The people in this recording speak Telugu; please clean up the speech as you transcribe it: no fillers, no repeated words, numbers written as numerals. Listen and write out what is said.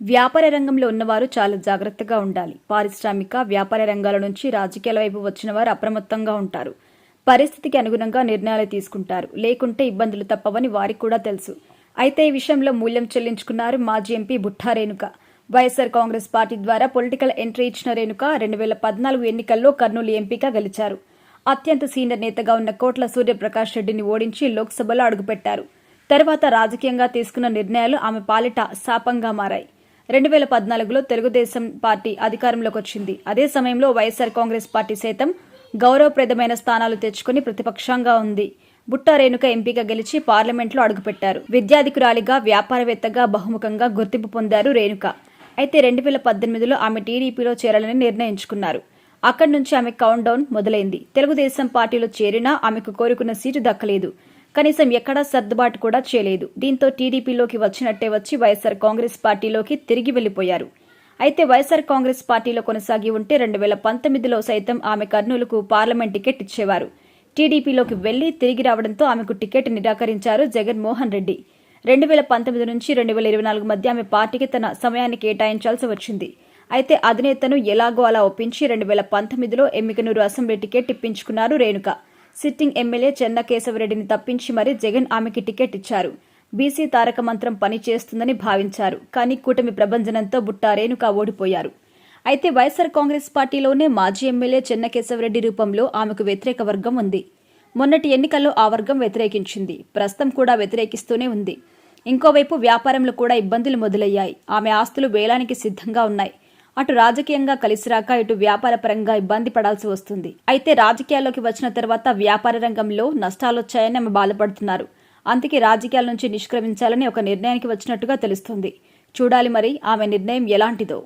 వ్యాపార రంగంలో ఉన్నవారు చాలా జాగ్రత్తగా ఉండాలి. పారిశ్రామిక, వ్యాపార రంగాల నుంచి రాజకీయాల వైపు వచ్చిన వారు అప్రమత్తంగా ఉంటారు. పరిస్థితికి అనుగుణంగా నిర్ణయాలు తీసుకుంటారు. లేకుంటే ఇబ్బందులు తప్పవని వారికి కూడా తెలుసు. అయితే ఈ విషయంలో మూల్యం చెల్లించుకున్నారు మాజీ ఎంపీ బుట్టా రేణుక. వైఎస్ఆర్ కాంగ్రెస్ పార్టీ ద్వారా పొలిటికల్ ఎంట్రీ ఇచ్చిన రేణుక 2014 ఎన్నికల్లో కర్నూలు ఎంపీగా గెలిచారు. అత్యంత సీనియర్ నేతగా ఉన్న కోట్ల సూర్యప్రకాష్ రెడ్డిని ఓడించి లోక్సభలో అడుగుపెట్టారు. తర్వాత రాజకీయంగా తీసుకున్న నిర్ణయాలు ఆమె పాలిట శాపంగా మారాయి. 2014లో తెలుగుదేశం పార్టీ అధికారంలోకి వచ్చింది. అదే సమయంలో వైఎస్ఆర్ కాంగ్రెస్ పార్టీ సైతం గౌరవప్రదమైన స్థానాలు తెచ్చుకుని ప్రతిపక్షంగా ఉంది. బుట్టా రేణుక ఎంపీగా గెలిచి పార్లమెంట్లో అడుగుపెట్టారు. విద్యాధికురాలిగా, వ్యాపారవేత్తగా బహుముఖంగా గుర్తింపు పొందారు రేణుక. అయితే 2018లో ఆమె టీడీపీలో చేరాలని నిర్ణయించుకున్నారు. అక్కడి నుంచి ఆమె కౌంట్ డౌన్ మొదలైంది. తెలుగుదేశం పార్టీలో చేరినా ఆమెకు కోరుకున్న సీటు దక్కలేదు. కనీసం ఎక్కడా సర్దుబాటు కూడా చేయలేదు. దీంతో టీడీపీలోకి వచ్చినట్టే వచ్చి వైఎస్ఆర్ కాంగ్రెస్ పార్టీలోకి తిరిగి వెళ్లిపోయారు. అయితే వైఎస్ఆర్ కాంగ్రెస్ పార్టీలో కొనసాగి ఉంటే 2019లో సైతం ఆమె కర్నూలుకు పార్లమెంట్ టికెట్ ఇచ్చేవారు. టీడీపీలోకి వెళ్లి తిరిగి రావడంతో ఆమెకు టికెట్ నిరాకరించారు జగన్మోహన్ రెడ్డి. 2019 నుంచి 2024 మధ్య ఆమె పార్టీకి తన సమయాన్ని కేటాయించాల్సి వచ్చింది. అయితే అధినేతను ఎలాగో అలా ఒప్పించి 2019లో ఎమ్మికనూరు అసెంబ్లీ టికెట్ ఇప్పించుకున్నారు రేణుక. సిట్టింగ్ ఎమ్మెల్యే చెన్నకేశవరెడ్డిని తప్పించి మరీ జగన్ ఆమెకి టికెట్ ఇచ్చారు. బీసీ తారక మంత్రం పని చేస్తుందని భావించారు. కానీ కూటమి ప్రభంజనంతో బుట్టా రేణుక ఓడిపోయారు. అయితే వైఎస్ఆర్ కాంగ్రెస్ పార్టీలోనే మాజీ ఎమ్మెల్యే చెన్నకేశవరెడ్డి రూపంలో ఆమెకు వ్యతిరేక వర్గం ఉంది. మొన్నటి ఎన్నికల్లో ఆ వర్గం వ్యతిరేకించింది. ప్రస్తుతం కూడా వ్యతిరేకిస్తూనే ఉంది. ఇంకోవైపు వ్యాపారంలో కూడా ఇబ్బందులు మొదలయ్యాయి. ఆమె ఆస్తులు వేలానికి సిద్ధంగా ఉన్నాయి. అటు రాజకీయంగా కలిసిరాక ఇటు వ్యాపార పరంగా ఇబ్బంది పడాల్సి వస్తుంది. అయితే రాజకీయాల్లోకి వచ్చిన తర్వాత వ్యాపార రంగంలో నష్టాలొచ్చాయని ఆమె బాధపడుతున్నారు. అందుకే రాజకీయాల నుంచి నిష్క్రమించాలని ఒక నిర్ణయానికి వచ్చినట్టుగా తెలుస్తుంది. చూడాలి మరి ఆమె నిర్ణయం ఎలాంటిదో.